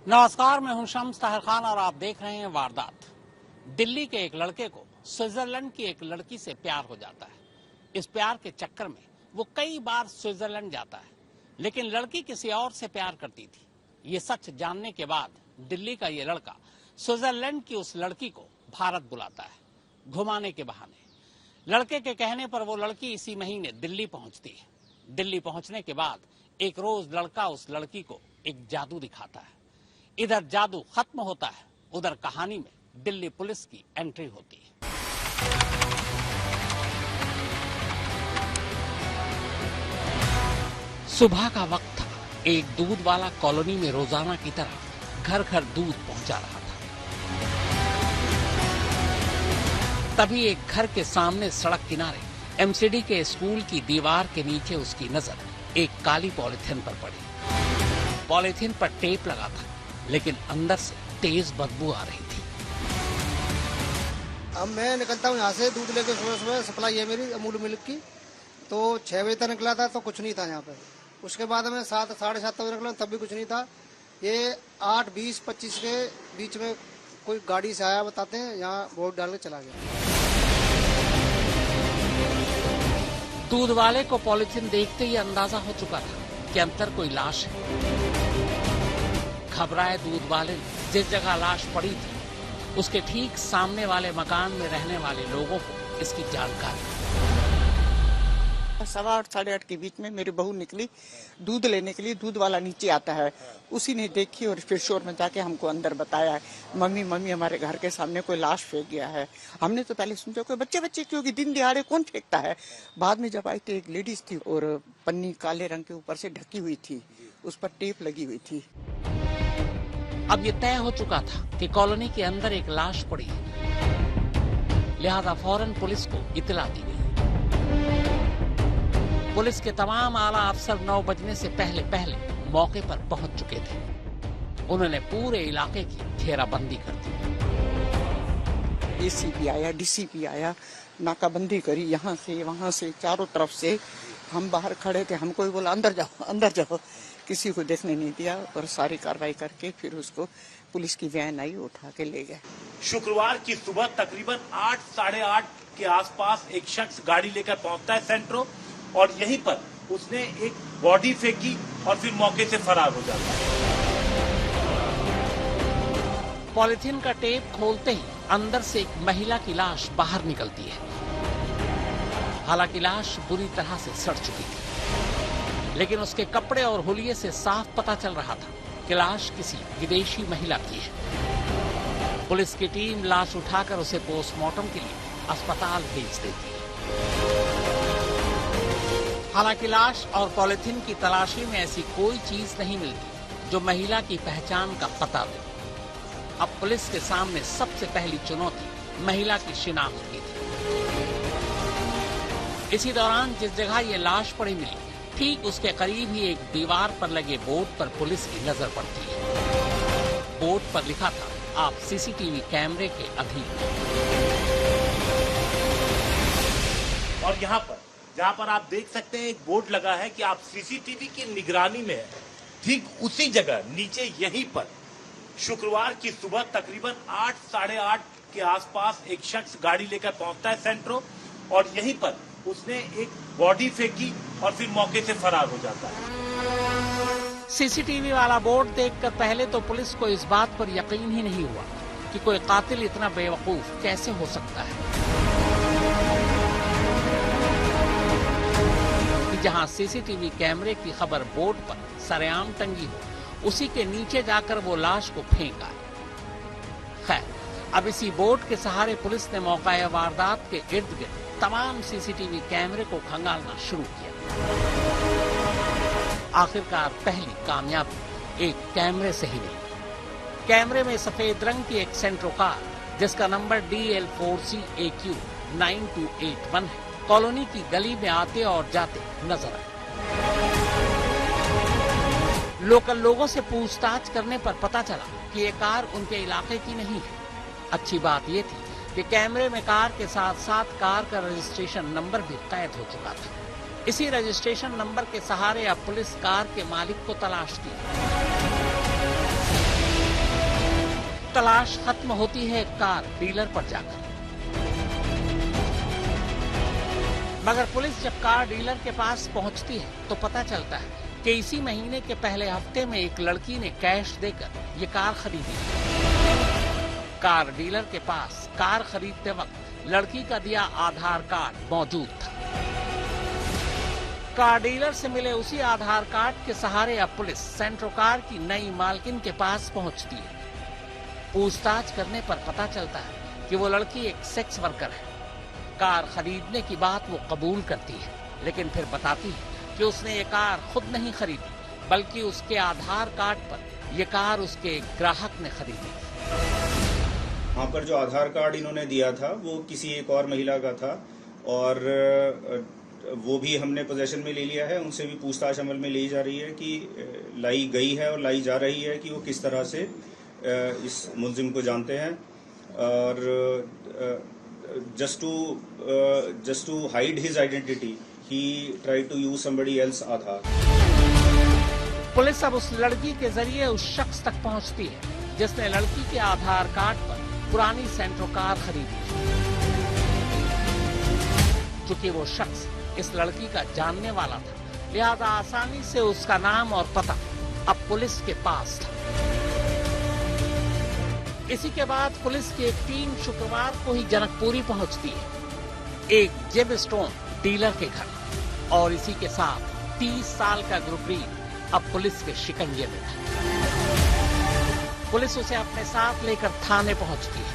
नमस्कार, मैं हूं शम्स ताहिर खान और आप देख रहे हैं वारदात। दिल्ली के एक लड़के को स्विट्जरलैंड की एक लड़की से प्यार हो जाता है। इस प्यार के चक्कर में वो कई बार स्विट्जरलैंड जाता है, लेकिन लड़की किसी और से प्यार करती थी। ये सच जानने के बाद दिल्ली का ये लड़का स्विट्जरलैंड की उस लड़की को भारत बुलाता है घुमाने के बहाने। लड़के के कहने पर वो लड़की इसी महीने दिल्ली पहुंचती है। दिल्ली पहुंचने के बाद एक रोज लड़का उस लड़की को एक जादू दिखाता है। इधर जादू खत्म होता है, उधर कहानी में दिल्ली पुलिस की एंट्री होती है। सुबह का वक्त था। एक दूध वाला कॉलोनी में रोजाना की तरह घर घर दूध पहुंचा रहा था। तभी एक घर के सामने सड़क किनारे एमसीडी के स्कूल की दीवार के नीचे उसकी नजर एक काली पॉलिथीन पर पड़ी। पॉलिथीन पर टेप लगा था, लेकिन अंदर से तेज बदबू आ रही थी। अब मैं निकलता हूँ यहाँ से दूध लेके सुबह सुबह, सप्लाई है मेरी अमूल मिल्क की। तो 6 बजे तक निकला था तो कुछ नहीं था यहाँ पे। उसके बाद मैं 7 साढ़े 7 बजे निकला तब भी कुछ नहीं था। ये 8:20-25 के बीच में कोई गाड़ी से आया, बताते हैं, यहाँ बोर्ड डाल के चला गया। दूध वाले को पॉलिथीन देखते ही अंदाजा हो चुका था कि अंदर कोई लाश है। घबराए दूध वाले ने जिस जगह लाश पड़ी थी उसके ठीक सामने वाले मकान में रहने वाले लोगों को इसकी जानकारी। 8:15 साढ़े 8 के बीच में मेरी बहू निकली दूध लेने के लिए। दूध वाला नीचे आता है, उसी ने देखी और फिर शोर में जाके हमको अंदर बताया, मम्मी हमारे घर के सामने कोई लाश फेंक गया है। हमने तो पहले सोचा कोई बच्चे क्योंकि दिन दिहाड़े कौन फेंकता है। बाद में जब आई तो एक लेडीज थी और पन्नी काले रंग के ऊपर से ढकी हुई थी, उस पर टेप लगी हुई थी। अब ये तय हो चुका था कि कॉलोनी के अंदर एक लाश पड़ी है, लिहाजा फौरन पुलिस को इत्तला दी गई। पुलिस के तमाम आला अफसर 9 बजने से पहले मौके पर पहुंच चुके थे। उन्होंने पूरे इलाके की घेराबंदी कर दी। एसीपी आया, डीसीपी आया, नाकाबंदी करी, यहाँ से वहाँ से चारों तरफ से। हम बाहर खड़े थे, हमको भी बोला अंदर जाओ। किसी को देखने नहीं दिया और सारी कार्रवाई करके फिर उसको पुलिस की वैन आई, उठा के ले गए। शुक्रवार की सुबह तकरीबन 8 साढ़े 8 के आसपास एक शख्स गाड़ी लेकर पहुंचता है सेंट्रो और यहीं पर उसने एक बॉडी फेंकी और फिर मौके से फरार हो जाता है। पॉलिथीन का टेप खोलते ही अंदर से एक महिला की लाश बाहर निकलती है। हालांकि लाश बुरी तरह से सड़ चुकी थी, लेकिन उसके कपड़े और हुलिये से साफ पता चल रहा था कि लाश किसी विदेशी महिला की है। पुलिस की टीम लाश उठाकर उसे पोस्टमार्टम के लिए अस्पताल भेज देती है। हालांकि लाश और पॉलिथीन की तलाशी में ऐसी कोई चीज नहीं मिलती जो महिला की पहचान का पता दे। अब पुलिस के सामने सबसे पहली चुनौती महिला की शिनाख्त की थी। इसी दौरान जिस जगह ये लाश पड़ी मिली, ठीक उसके करीब ही एक दीवार पर लगे बोर्ड पर पुलिस की नजर पड़ती है। बोर्ड पर लिखा था, आप सीसीटीवी कैमरे के अधीन। और यहाँ पर जहाँ पर आप देख सकते हैं एक बोर्ड लगा है कि आप सीसीटीवी की निगरानी में है। ठीक उसी जगह नीचे यहीं पर शुक्रवार की सुबह तकरीबन 8 साढ़े 8 के आसपास एक शख्स गाड़ी लेकर पहुंचता है सेंट्रो और यहीं पर उसने एक बॉडी फेंकी और फिर मौके से फरार हो जाता है। सीसीटीवी वाला बोर्ड देखकर पहले तो पुलिस को इस बात पर यकीन ही नहीं हुआ कि कोई कातिल इतना बेवकूफ कैसे हो सकता है कि जहां सीसीटीवी कैमरे की खबर बोर्ड पर सरेआम टंगी हो, उसी के नीचे जाकर वो लाश को फेंका। खैर, अब इसी बोर्ड के सहारे पुलिस ने मौका वारदात के इर्द गिर्द तमाम सीसीटीवी कैमरे को खंगालना शुरू किया। आखिरकार पहली कामयाबी एक कैमरे से ही मिली। कैमरे में सफेद रंग की एक सेंट्रो कार जिसका नंबर DL4CAQ 9281 है, कॉलोनी की गली में आते और जाते नजर आए। लोकल लोगों से पूछताछ करने पर पता चला कि ये कार उनके इलाके की नहीं है। अच्छी बात ये थी कि कैमरे में कार के साथ साथ कार का रजिस्ट्रेशन नंबर भी कैद हो चुका था। इसी रजिस्ट्रेशन नंबर के सहारे अब पुलिस कार के मालिक को तलाशती है। तलाश खत्म होती है कार डीलर पर जाकर। मगर पुलिस जब कार डीलर के पास पहुंचती है तो पता चलता है कि इसी महीने के पहले हफ्ते में एक लड़की ने कैश देकर ये कार खरीदी। कार डीलर के पास कार खरीदते वक्त लड़की का दिया आधार कार्ड मौजूद था। कार डीलर से मिले उसी आधार कार्ड के सहारे अब पुलिस सेंट्रो कार की नई मालकिन के पास पहुंचती है। पूछताछ करने पर पता चलता है कि वो लड़की एक सेक्स वर्कर है। कार खरीदने की बात वो कबूल करती है, लेकिन फिर बताती है कि उसने ये कार खुद नहीं खरीदी, बल्कि उसके आधार कार्ड पर ये कार उसके एक ग्राहक ने खरीदी। वहाँ पर जो आधार कार्ड इन्होंने दिया था वो किसी एक और महिला का था और वो भी हमने पोजेशन में ले लिया है। उनसे भी पूछताछ अमल में ली जा रही है कि लाई गई है और लाई जा रही है कि वो किस तरह से इस मुलजिम को जानते हैं और just to hide his identity he tried to use somebody else Aadhaar. Police अब उस लड़की के जरिए उस शख्स तक पहुंचती है जिसने लड़की के आधार कार्ड पर पुरानी सेंट्रो कार खरीदी। चूंकि वो शख्स इस लड़की का जानने वाला था, लिहाजा आसानी से उसका नाम और पता अब पुलिस के पास था। इसी के बाद पुलिस की एक टीम शुक्रवार को ही जनकपुरी पहुंचती है, एक जेब स्टोन डीलर के घर, और इसी के साथ 30 साल का गुरप्रीत अब पुलिस के शिकंजे में था। पुलिस उसे अपने साथ लेकर थाने पहुंचती है।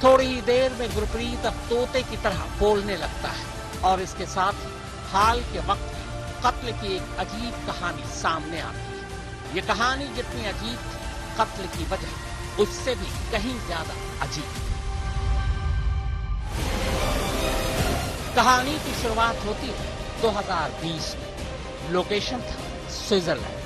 थोड़ी ही देर में गुरप्रीत अब तोते की तरह बोलने लगता है और इसके साथ ही हाल के वक्त में कत्ल की एक अजीब कहानी सामने आती है। ये कहानी जितनी अजीब थी, कत्ल की वजह उससे भी कहीं ज्यादा अजीब। कहानी की शुरुआत होती है 2020 में। लोकेशन था स्विट्जरलैंड।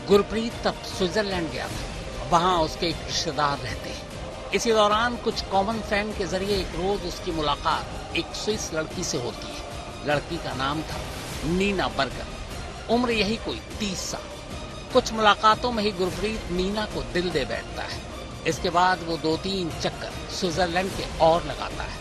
गुरप्रीत तब स्विट्जरलैंड गया था, वहां उसके एक रिश्तेदार रहते हैं। इसी दौरान कुछ कॉमन फ्रेंड के जरिए एक रोज उसकी मुलाकात एक स्विस लड़की से होती है। लड़की का नाम था नीना बर्गर, उम्र यही कोई 30 साल। कुछ मुलाकातों में ही गुरप्रीत नीना को दिल दे बैठता है। इसके बाद वो 2-3 चक्कर स्विट्जरलैंड के और लगाता है।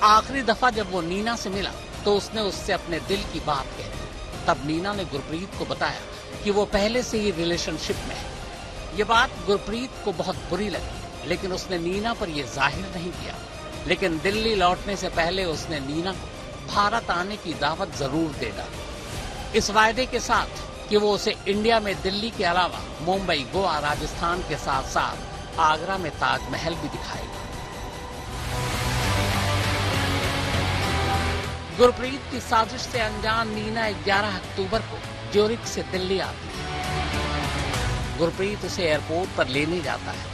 आखिरी दफा जब वो नीना से मिला तो उसने उससे अपने दिल की बात कह दी। तब नीना ने गुरप्रीत को बताया कि वो पहले से ही रिलेशनशिप में है। ये बात गुरप्रीत को बहुत बुरी लगी, लेकिन उसने नीना पर यह जाहिर नहीं किया। लेकिन दिल्ली लौटने से पहले उसने नीना को भारत आने की दावत जरूर दे डाली, इस वायदे के साथ कि वो उसे इंडिया में दिल्ली के अलावा मुंबई, गोवा, राजस्थान के साथ साथ आगरा में ताजमहल भी दिखाएगा। गुरप्रीत की साजिश से अनजान नीना 11 अक्टूबर को ज्यूरिख से दिल्ली आती है। गुरप्रीत उसे एयरपोर्ट पर लेने जाता है।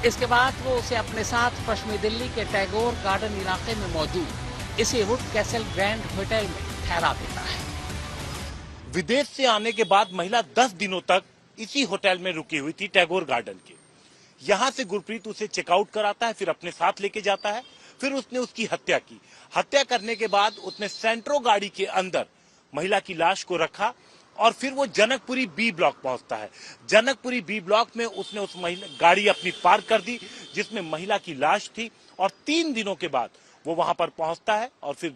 इसके बाद वो उसे अपने साथ पश्चिमी दिल्ली के टैगोर गार्डन इलाके में मौजूद इसी वुड कैसल ग्रैंड होटल में ठहरा देता है। विदेश से आने के बाद महिला 10 दिनों तक इसी होटल में रुकी हुई थी टैगोर गार्डन के। यहाँ से गुरप्रीत उसे चेकआउट कराता है, फिर अपने साथ लेके जाता है। फिर उसने उसकी हत्या की। हत्या करने के बाद उसने सेंट्रो गाड़ी के अंदर महिला की लाश को रखा और फिर वो जनकपुरी बी ब्लॉक पहुंचता है। जनकपुरी बी ब्लॉक में उसने उस महिला गाड़ी अपनी पार्क कर दी जिसमें महिला की लाश थी और 3 दिनों के बाद वो वहां पर पहुंचता है और फिर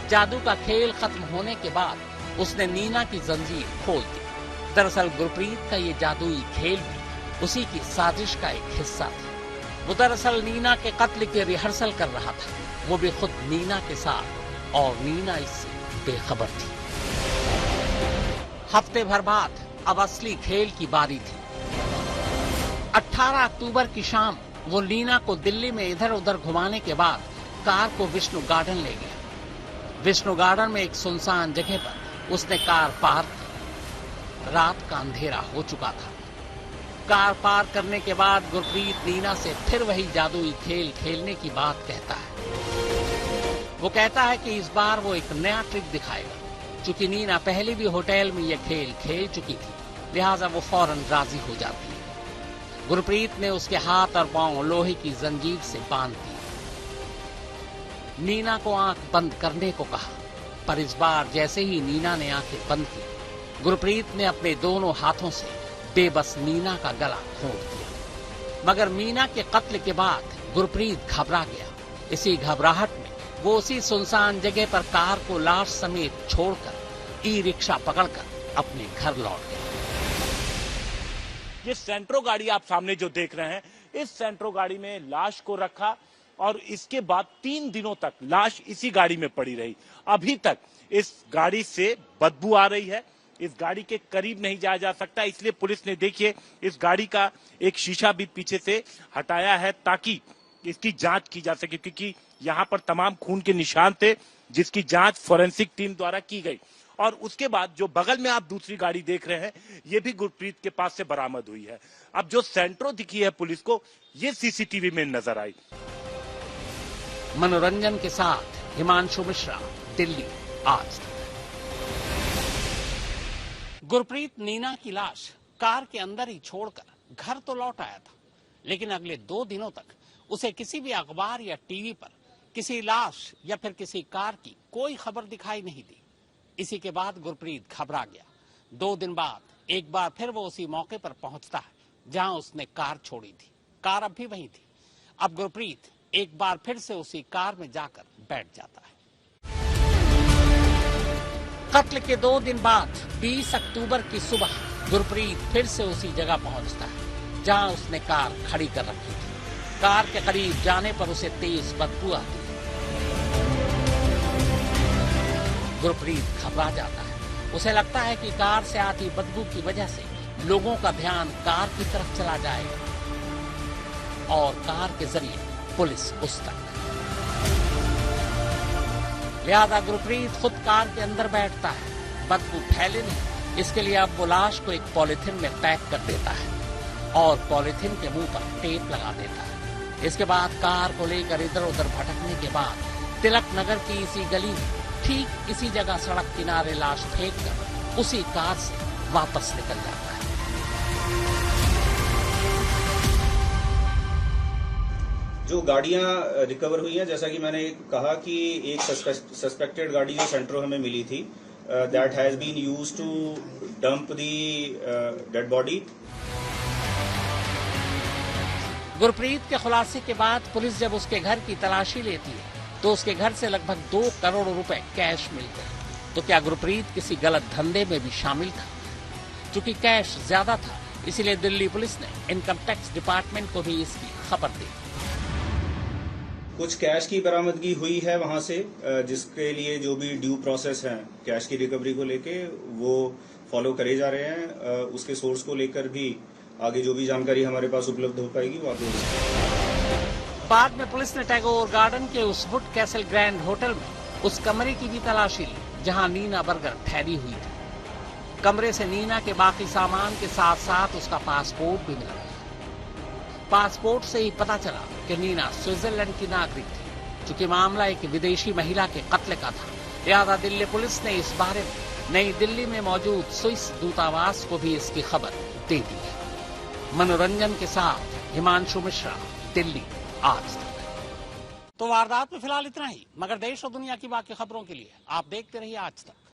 जादू का खेल खत्म होने के बाद उसने नीना की जंजीर खोल दी। दरअसल गुरप्रीत का ये जादुई खेल भी उसी की साजिश का एक हिस्सा था। वो दरअसल नीना के कत्ल की रिहर्सल कर रहा था, वो भी खुद नीना के साथ, और नीना इससे बेखबर थी। हफ्ते भर बाद अब असली खेल की बारी थी। 18 अक्टूबर की शाम वो नीना को दिल्ली में इधर उधर घुमाने के बाद कार को विष्णु गार्डन ले गया। विष्णु गार्डन में एक सुनसान जगह पर उसने कार पार्क की। रात का अंधेरा हो चुका था। कार पार करने के बाद गुरप्रीत नीना से फिर वही जादुई खेल खेलने की बात कहता है। वो कहता है कि इस बार वो एक नया ट्रिक दिखाएगा। चूंकि नीना पहले भी होटल में यह खेल खेल चुकी थी, लिहाजा वो फौरन राजी हो जाती है। गुरप्रीत ने उसके हाथ और पांव लोहे की जंजीर से बांध दिए। नीना को आंख बंद करने को कहा, पर इस बार जैसे ही नीना ने आंखें बंद की, गुरप्रीत ने अपने दोनों हाथों से बेबस नीना का गला घोंट दिया। मगर मीना के कत्ल के बाद गुरप्रीत घबरा गया। इसी घबराहट में वो उसी सुनसान जगह पर कार को लाश समेत छोड़कर ई रिक्शा पकड़कर अपने घर लौट गया। ये सेंट्रो गाड़ी आप सामने जो देख रहे हैं, इस सेंट्रो गाड़ी में लाश को रखा और इसके बाद 3 दिनों तक लाश इसी गाड़ी में पड़ी रही। अभी तक इस गाड़ी से बदबू आ रही है। इस गाड़ी के करीब नहीं जाया जा सकता, इसलिए पुलिस ने देखिए इस गाड़ी का एक शीशा भी पीछे से हटाया है ताकि इसकी जांच की जा सके, क्योंकि यहाँ पर तमाम खून के निशान थे जिसकी जांच फोरेंसिक टीम द्वारा की गई। और उसके बाद जो बगल में आप दूसरी गाड़ी देख रहे हैं, ये भी गुरप्रीत के पास से बरामद हुई है। अब जो सेंट्रो दिखी है पुलिस को, ये सीसीटीवी में नजर आई। मनोरंजन के साथ हिमांशु मिश्रा, दिल्ली आज तक। गुरप्रीत नीना की लाश कार के अंदर ही छोड़कर घर तो लौट आया था, लेकिन अगले 2 दिनों तक उसे किसी भी अखबार या टीवी पर किसी लाश या फिर किसी कार की कोई खबर दिखाई नहीं दी। इसी के बाद गुरप्रीत घबरा गया। 2 दिन बाद एक बार फिर वो उसी मौके पर पहुंचता है जहां उसने कार छोड़ी थी। कार अब भी वहीं थी। अब गुरप्रीत एक बार फिर से उसी कार में जाकर बैठ जाता है। कत्ल के 2 दिन बाद 20 अक्टूबर की सुबह गुरप्रीत फिर से उसी जगह पहुंचता है जहां उसने कार खड़ी कर रखी थी। कार के करीब जाने पर उसे तेज बदबू आती है। गुरप्रीत घबरा जाता है। उसे लगता है कि कार से आती बदबू की वजह से लोगों का ध्यान कार की तरफ चला जाएगा और कार के जरिए पुलिस उस तक। लिहाजा गुरप्रीत खुद कार के अंदर बैठता है। बदबू फैले नहीं, इसके लिए अब वो लाश को एक पॉलिथीन में पैक कर देता है और पॉलिथीन के मुंह पर टेप लगा देता है। इसके बाद कार को लेकर इधर उधर भटकने के बाद तिलक नगर की इसी गली में ठीक इसी जगह सड़क किनारे लाश फेंक कर उसी कार से वापस निकल जाता है। जो गाड़ियां रिकवर हुई हैं, जैसा कि मैंने कहा कि एक सस्पेक्टेड गाड़ी जो सेंट्रो हमें मिली थी, that has been used to dump the dead body. Gurpreet के खुलासे के बाद पुलिस जब उसके घर की तलाशी लेती है तो उसके घर से लगभग 2 करोड़ रुपए कैश मिलते हैं। तो क्या गुरप्रीत किसी गलत धंधे में भी शामिल था? चूंकि कैश ज्यादा था, इसीलिए दिल्ली पुलिस ने इनकम टैक्स डिपार्टमेंट को भी इसकी खबर दी। कुछ कैश की बरामदगी हुई है वहां से, जिसके लिए जो भी ड्यू प्रोसेस है कैश की रिकवरी को लेके वो फॉलो करे जा रहे हैं। उसके सोर्स को लेकर भी आगे जो भी जानकारी हमारे पास उपलब्ध हो पाएगी वो आगे। बाद में पुलिस ने टैगोर गार्डन के उस वुड कैसल ग्रैंड होटल में उस कमरे की भी तलाशी ली जहां नीना बर्गर ठहरी हुई थी। कमरे से नीना के बाकी सामान के साथ साथ उसका पासपोर्ट भी मिला। पासपोर्ट से ही पता चला कि नीना स्विट्जरलैंड की नागरिक थी। चूंकि मामला एक विदेशी महिला के कत्ल का था, लिहाजा दिल्ली पुलिस ने इस बारे में नई दिल्ली में मौजूद स्विस दूतावास को भी इसकी खबर दे दी है। मनोरंजन के साथ हिमांशु मिश्रा, दिल्ली आज तक। तो वारदात में फिलहाल इतना ही, मगर देश और दुनिया की बाकी खबरों के लिए आप देखते रहिए आज तक।